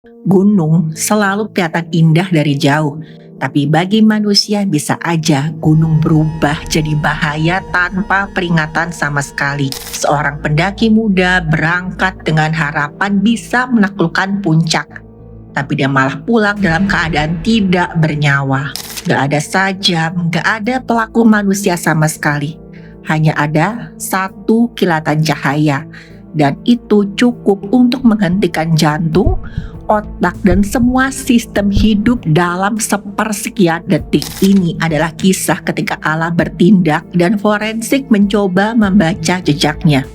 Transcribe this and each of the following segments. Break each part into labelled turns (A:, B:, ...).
A: Gunung selalu kelihatan indah dari jauh, tapi bagi manusia bisa aja gunung berubah jadi bahaya tanpa peringatan sama sekali. Seorang pendaki muda berangkat dengan harapan bisa menaklukkan puncak, tapi dia malah pulang dalam keadaan tidak bernyawa. Gak ada sajam, gak ada pelaku manusia sama sekali. Hanya ada satu kilatan cahaya, dan itu cukup untuk menghentikan jantung, otak, dan semua sistem hidup dalam sepersekian detik. Ini adalah kisah ketika alam bertindak dan forensik mencoba membaca jejaknya.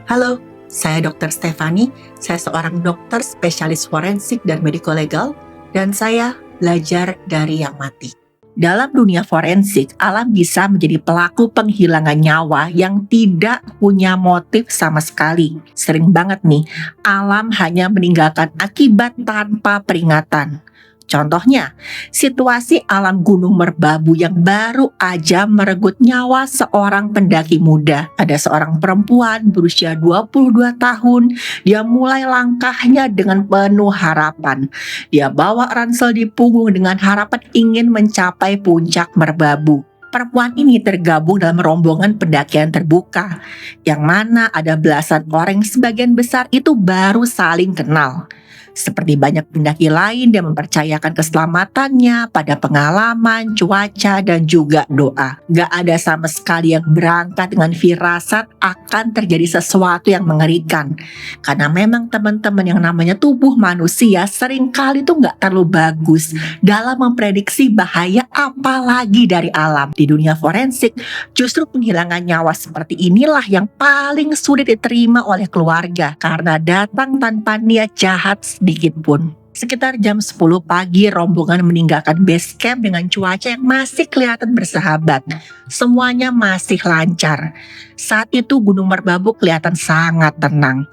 A: Halo, saya Dr. Stefani. Saya seorang dokter spesialis forensik dan mediko-legal, dan saya belajar dari yang mati. Dalam dunia forensik, alam bisa menjadi pelaku penghilangan nyawa yang tidak punya motif sama sekali. Sering banget nih, alam hanya meninggalkan akibat tanpa peringatan. Contohnya, situasi alam Gunung Merbabu yang baru aja merenggut nyawa seorang pendaki muda. Ada seorang perempuan berusia 22 tahun, dia mulai langkahnya dengan penuh harapan. Dia bawa ransel di punggung dengan harapan ingin mencapai puncak Merbabu. Perempuan ini tergabung dalam rombongan pendakian terbuka, yang mana ada belasan orang, sebagian besar itu baru saling kenal. Seperti banyak pendaki lain, dia mempercayakan keselamatannya pada pengalaman, cuaca, dan juga doa. Gak ada sama sekali yang berangkat dengan firasat akan terjadi sesuatu yang mengerikan. Karena memang teman-teman yang namanya tubuh manusia seringkali tuh gak terlalu bagus dalam memprediksi bahaya apalagi dari alam. Di dunia forensik, justru penghilangan nyawa seperti inilah yang paling sulit diterima oleh keluarga karena datang tanpa niat jahat sedikit pun. Sekitar jam 10 pagi, rombongan meninggalkan base camp dengan cuaca yang masih kelihatan bersahabat. Semuanya masih lancar. Saat itu Gunung Merbabu kelihatan sangat tenang.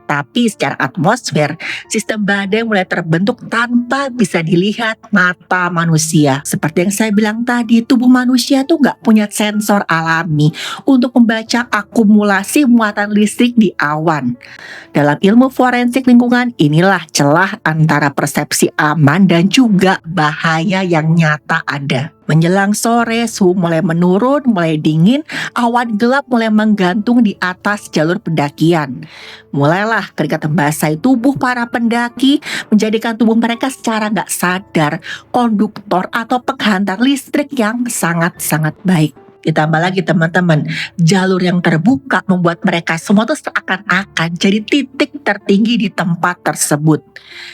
A: Tapi secara atmosfer, sistem badai mulai terbentuk tanpa bisa dilihat mata manusia. Seperti yang saya bilang tadi, tubuh manusia tuh gak punya sensor alami untuk membaca akumulasi muatan listrik di awan. Dalam ilmu forensik lingkungan, inilah celah antara persepsi aman dan juga bahaya yang nyata ada. Menjelang sore, suhu mulai menurun, mulai dingin, awan gelap mulai menggantung di atas jalur pendakian. Mulailah keringatan membasahi tubuh para pendaki, menjadikan tubuh mereka secara gak sadar konduktor atau penghantar listrik yang sangat-sangat baik. Ditambah lagi teman-teman, jalur yang terbuka membuat mereka semua tuh seakan-akan jadi titik tertinggi di tempat tersebut.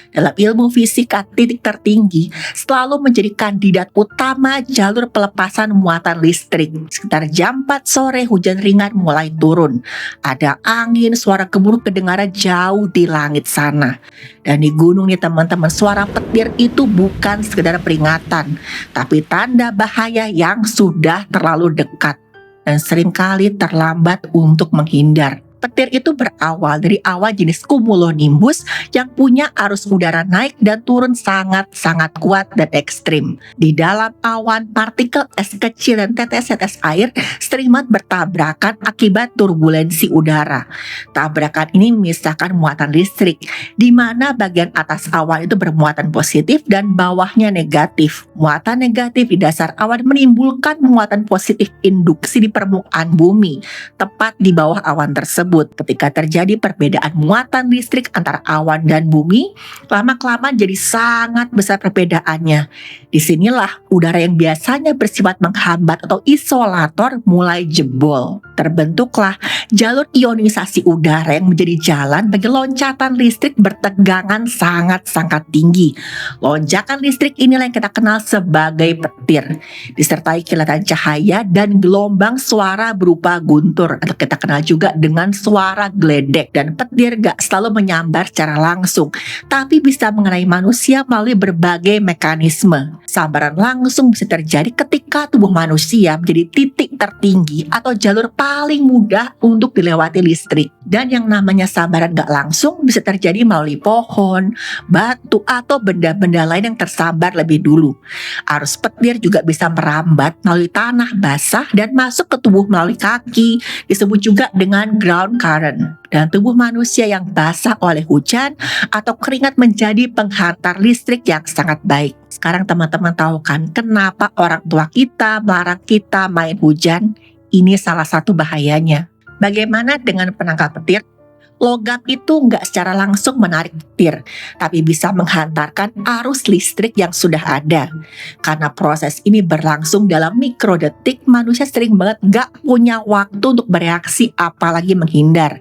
A: Dalam ilmu fisika, titik tertinggi selalu menjadi kandidat utama jalur pelepasan muatan listrik. Sekitar jam 4 sore hujan ringan mulai turun. Ada angin, suara gemuruh kedengaran jauh di langit sana. Dan di gunung nih teman-teman, suara petir itu bukan sekedar peringatan, tapi tanda bahaya yang sudah terlalu dekat dan seringkali terlambat untuk menghindar. Petir itu berawal dari awan jenis cumulonimbus yang punya arus udara naik dan turun sangat-sangat kuat dan ekstrim. Di dalam awan, partikel es kecil dan tetes-tetes air sering banget bertabrakan akibat turbulensi udara. Tabrakan ini memisahkan muatan listrik, di mana bagian atas awan itu bermuatan positif dan bawahnya negatif. Muatan negatif di dasar awan menimbulkan muatan positif induksi di permukaan bumi, tepat di bawah awan tersebut. Ketika terjadi perbedaan muatan listrik antara awan dan bumi, lama-kelamaan jadi sangat besar perbedaannya. Disinilah udara yang biasanya bersifat menghambat atau isolator mulai jebol. Terbentuklah jalur ionisasi udara yang menjadi jalan bagi loncatan listrik bertegangan sangat-sangat tinggi. Lonjakan listrik inilah yang kita kenal sebagai petir, disertai kilatan cahaya dan gelombang suara berupa guntur, atau kita kenal juga dengan suara geledek. Dan petir gak selalu menyambar secara langsung, tapi bisa mengenai manusia melalui berbagai mekanisme. Sambaran langsung bisa terjadi ketika tubuh manusia menjadi titik tertinggi atau jalur paling paling mudah untuk dilewati listrik. Dan yang namanya sambaran gak langsung bisa terjadi melalui pohon, batu, atau benda-benda lain yang tersambar lebih dulu. Arus petir juga bisa merambat melalui tanah basah dan masuk ke tubuh melalui kaki, disebut juga dengan ground current. Dan tubuh manusia yang basah oleh hujan atau keringat menjadi penghantar listrik yang sangat baik. Sekarang teman-teman tahu kan kenapa orang tua kita melarang kita main hujan? Ini salah satu bahayanya. Bagaimana dengan penangkal petir? Logam itu nggak secara langsung menarik petir, tapi bisa menghantarkan arus listrik yang sudah ada. Karena proses ini berlangsung dalam mikrodetik, manusia sering banget nggak punya waktu untuk bereaksi apalagi menghindar.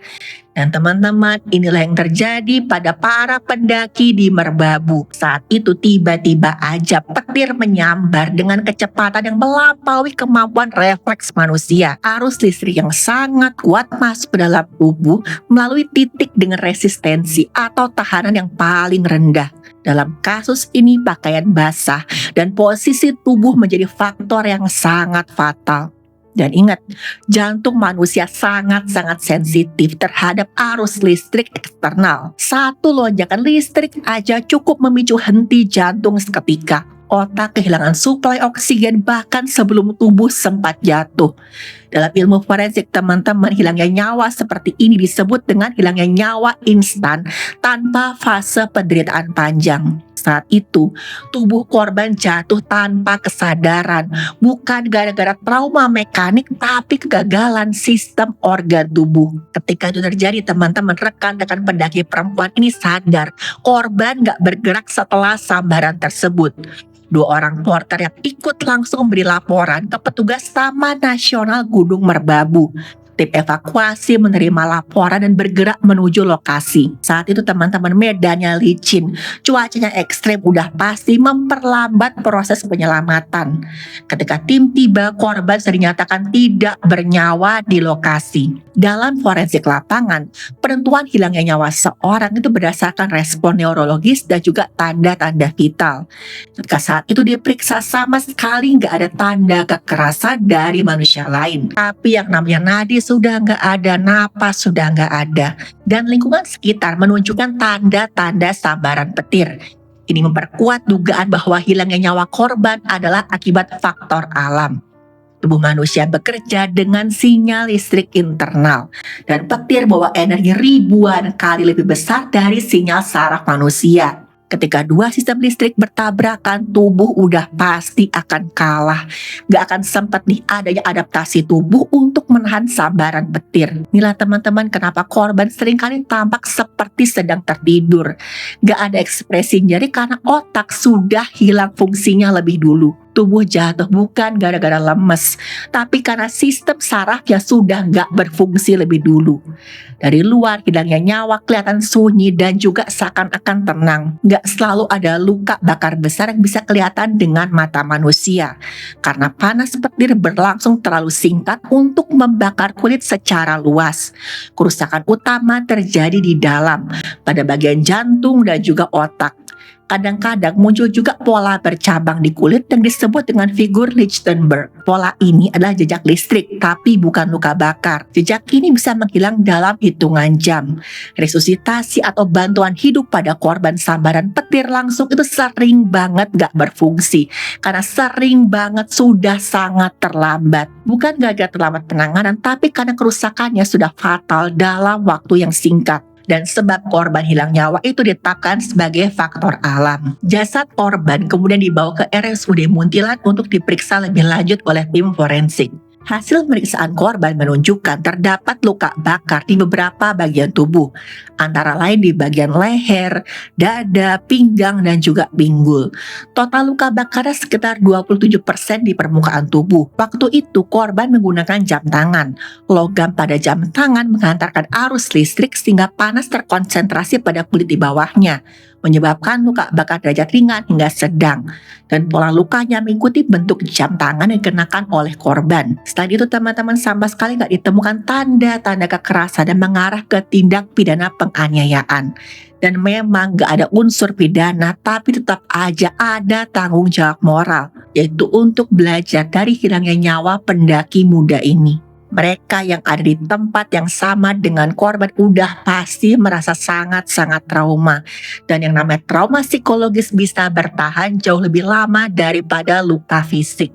A: Dan teman-teman, inilah yang terjadi pada para pendaki di Merbabu. Saat itu tiba-tiba aja petir menyambar dengan kecepatan yang melampaui kemampuan refleks manusia. Arus listrik yang sangat kuat masuk ke dalam tubuh melalui titik dengan resistensi atau tahanan yang paling rendah. Dalam kasus ini pakaian basah dan posisi tubuh menjadi faktor yang sangat fatal. Dan ingat, jantung manusia sangat-sangat sensitif terhadap arus listrik eksternal. Satu lonjakan listrik aja cukup memicu henti jantung seketika. Otak kehilangan suplai oksigen bahkan sebelum tubuh sempat jatuh. Dalam ilmu forensik teman-teman, hilangnya nyawa seperti ini disebut dengan hilangnya nyawa instan tanpa fase penderitaan panjang. Saat itu, tubuh korban jatuh tanpa kesadaran, bukan gara-gara trauma mekanik, tapi kegagalan sistem organ tubuh. Ketika itu terjadi, teman-teman, rekan-rekan pendaki perempuan ini sadar korban gak bergerak setelah sambaran tersebut. 2 orang porter yang ikut langsung memberi laporan ke petugas Taman Nasional Gunung Merbabu. Tim evakuasi menerima laporan dan bergerak menuju lokasi. Saat itu teman-teman, medannya licin, cuacanya ekstrem, udah pasti memperlambat proses penyelamatan. Ketika tim tiba, korban sudah dinyatakan tidak bernyawa di lokasi. Dalam forensik lapangan, penentuan hilangnya nyawa seorang itu berdasarkan respon neurologis dan juga tanda-tanda vital. Ketika saat itu diperiksa, sama sekali nggak ada tanda kekerasan dari manusia lain. Tapi yang namanya nadi sudah nggak ada, napas sudah nggak ada, dan lingkungan sekitar menunjukkan tanda-tanda sambaran petir. Ini memperkuat dugaan bahwa hilangnya nyawa korban adalah akibat faktor alam. Tubuh manusia bekerja dengan sinyal listrik internal, dan petir bawa energi ribuan kali lebih besar dari sinyal saraf manusia. Ketika 2 sistem listrik bertabrakan, tubuh udah pasti akan kalah. Gak akan sempat nih adanya adaptasi tubuh untuk menahan sambaran petir. Inilah teman-teman kenapa korban seringkali tampak seperti sedang tertidur. Gak ada ekspresi nyeri karena otak sudah hilang fungsinya lebih dulu. Tubuh jatuh bukan gara-gara lemes, tapi karena sistem sarafnya sudah gak berfungsi lebih dulu. Dari luar, hilangnya nyawa kelihatan sunyi dan juga seakan-akan tenang. Gak selalu ada luka bakar besar yang bisa kelihatan dengan mata manusia, karena panas petir berlangsung terlalu singkat untuk membakar kulit secara luas. Kerusakan utama terjadi di dalam, pada bagian jantung dan juga otak. Kadang-kadang muncul juga pola bercabang di kulit yang disebut dengan figur Lichtenberg. Pola ini adalah jejak listrik, tapi bukan luka bakar. Jejak ini bisa menghilang dalam hitungan jam. Resusitasi atau bantuan hidup pada korban sambaran petir langsung itu sering banget gak berfungsi, karena sering banget sudah sangat terlambat. Bukan gara-gara terlambat penanganan, tapi karena kerusakannya sudah fatal dalam waktu yang singkat. Dan sebab korban hilang nyawa itu ditetapkan sebagai faktor alam. Jasad korban kemudian dibawa ke RSUD Munthilan untuk diperiksa lebih lanjut oleh tim forensik. Hasil pemeriksaan korban menunjukkan terdapat luka bakar di beberapa bagian tubuh, antara lain di bagian leher, dada, pinggang, dan juga pinggul. Total luka bakarnya sekitar 27% di permukaan tubuh. Waktu itu korban menggunakan jam tangan. Logam pada jam tangan menghantarkan arus listrik sehingga panas terkonsentrasi pada kulit di bawahnya, menyebabkan luka bakar derajat ringan hingga sedang. Dan pola lukanya mengikuti bentuk jam tangan yang dikenakan oleh korban. Selain itu teman-teman, sama sekali gak ditemukan tanda-tanda kekerasan dan mengarah ke tindak pidana penganiayaan. Dan memang gak ada unsur pidana, tapi tetap aja ada tanggung jawab moral, yaitu untuk belajar dari hilangnya nyawa pendaki muda ini. Mereka yang ada di tempat yang sama dengan korban udah pasti merasa sangat-sangat trauma. Dan yang namanya trauma psikologis bisa bertahan jauh lebih lama daripada luka fisik.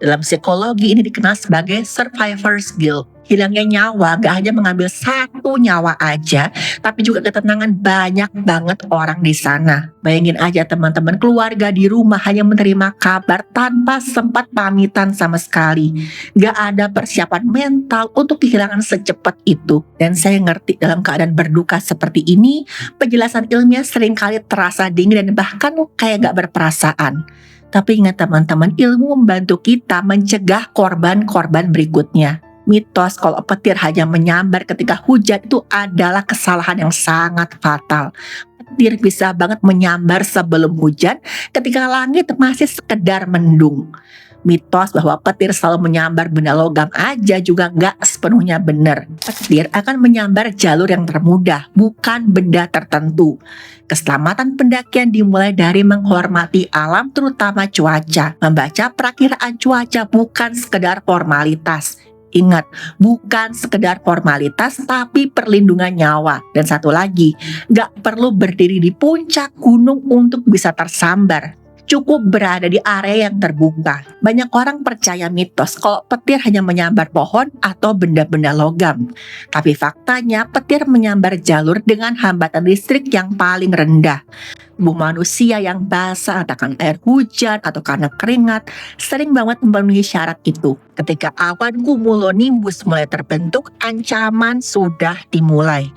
A: Dalam psikologi ini dikenal sebagai survivor's guilt. Hilangnya nyawa gak hanya mengambil satu nyawa aja, tapi juga ketenangan banyak banget orang di sana. Bayangin aja teman-teman, keluarga di rumah hanya menerima kabar tanpa sempat pamitan sama sekali. Gak ada persiapan mental untuk kehilangan secepat itu. Dan saya ngerti dalam keadaan berduka seperti ini, penjelasan ilmiah seringkali terasa dingin dan bahkan kayak gak berperasaan. Tapi ingat teman-teman, ilmu membantu kita mencegah korban-korban berikutnya. Mitos kalau petir hanya menyambar ketika hujan itu adalah kesalahan yang sangat fatal. Petir bisa banget menyambar sebelum hujan ketika langit masih sekedar mendung. Mitos bahwa petir selalu menyambar benda logam aja juga nggak sepenuhnya benar. Petir akan menyambar jalur yang termudah, bukan benda tertentu. Keselamatan pendakian dimulai dari menghormati alam, terutama cuaca. Membaca perakiraan cuaca bukan sekedar formalitas. Ingat, bukan sekedar formalitas tapi perlindungan nyawa. Dan satu lagi, gak perlu berdiri di puncak gunung untuk bisa tersambar. Cukup berada di area yang terbuka. Banyak orang percaya mitos kalau petir hanya menyambar pohon atau benda-benda logam. Tapi faktanya petir menyambar jalur dengan hambatan listrik yang paling rendah. Tubuh manusia yang basah entah karena air hujan atau karena keringat sering banget memenuhi syarat itu. Ketika awan cumulonimbus mulai terbentuk, ancaman sudah dimulai.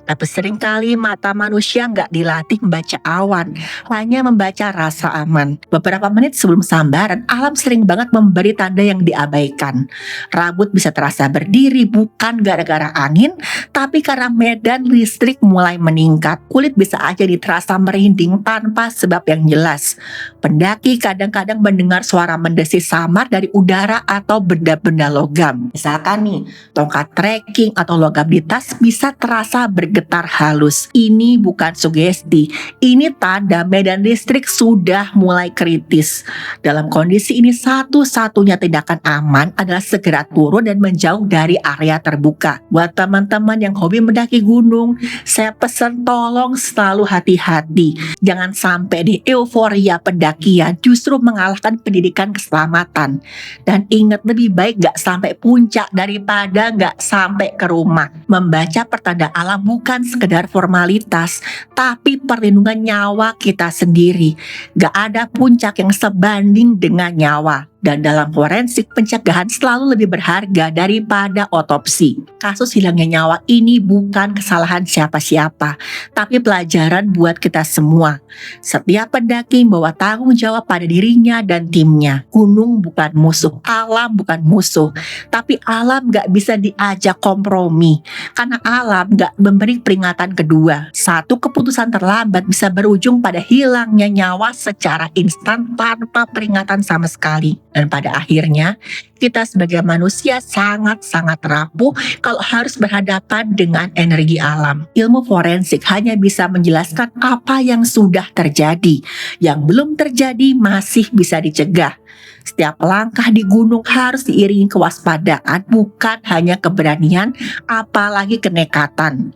A: Tapi seringkali mata manusia nggak dilatih membaca awan, hanya membaca rasa aman. Beberapa menit sebelum sambaran, alam sering banget memberi tanda yang diabaikan. Rambut bisa terasa berdiri bukan gara-gara angin, tapi karena medan listrik mulai meningkat. Kulit bisa aja terasa merinding tanpa sebab yang jelas. Pendaki kadang-kadang mendengar suara mendesis samar dari udara atau benda-benda logam. Misalkan nih, tongkat trekking atau logam di tas bisa terasa bergetar halus. Ini bukan sugesti, ini tanda medan listrik sudah mulai kritis. Dalam kondisi ini satu-satunya tindakan aman adalah segera turun dan menjauh dari area terbuka. Buat teman-teman yang hobi mendaki gunung, saya pesan tolong selalu hati-hati. Jangan sampai di euforia pendakian justru mengalahkan pendidikan keselamatan. Dan ingat, lebih baik gak sampai puncak daripada gak sampai ke rumah. Membaca pertanda alam bukan sekedar formalitas, tapi perlindungan nyawa kita sendiri. Gak ada puncak yang sebanding dengan nyawa. Dan dalam forensik, pencegahan selalu lebih berharga daripada otopsi. Kasus hilangnya nyawa ini bukan kesalahan siapa-siapa, tapi pelajaran buat kita semua. Setiap pendaki membawa tanggung jawab pada dirinya dan timnya. Gunung bukan musuh, alam bukan musuh, tapi alam gak bisa diajak kompromi. Karena alam gak memberi peringatan kedua. Satu keputusan terlambat bisa berujung pada hilangnya nyawa secara instan tanpa peringatan sama sekali. Dan pada akhirnya kita sebagai manusia sangat-sangat rapuh kalau harus berhadapan dengan energi alam. Ilmu forensik hanya bisa menjelaskan apa yang sudah terjadi. Yang belum terjadi masih bisa dicegah. Setiap langkah di gunung harus diiringi kewaspadaan, bukan hanya keberanian, apalagi kenekatan.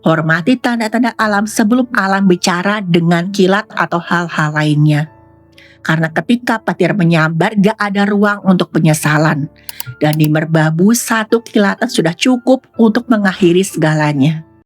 A: Hormati tanda-tanda alam sebelum alam bicara dengan kilat atau hal-hal lainnya. Karena ketika petir menyambar gak ada ruang untuk penyesalan. Dan di Merbabu satu kilatan sudah cukup untuk mengakhiri segalanya.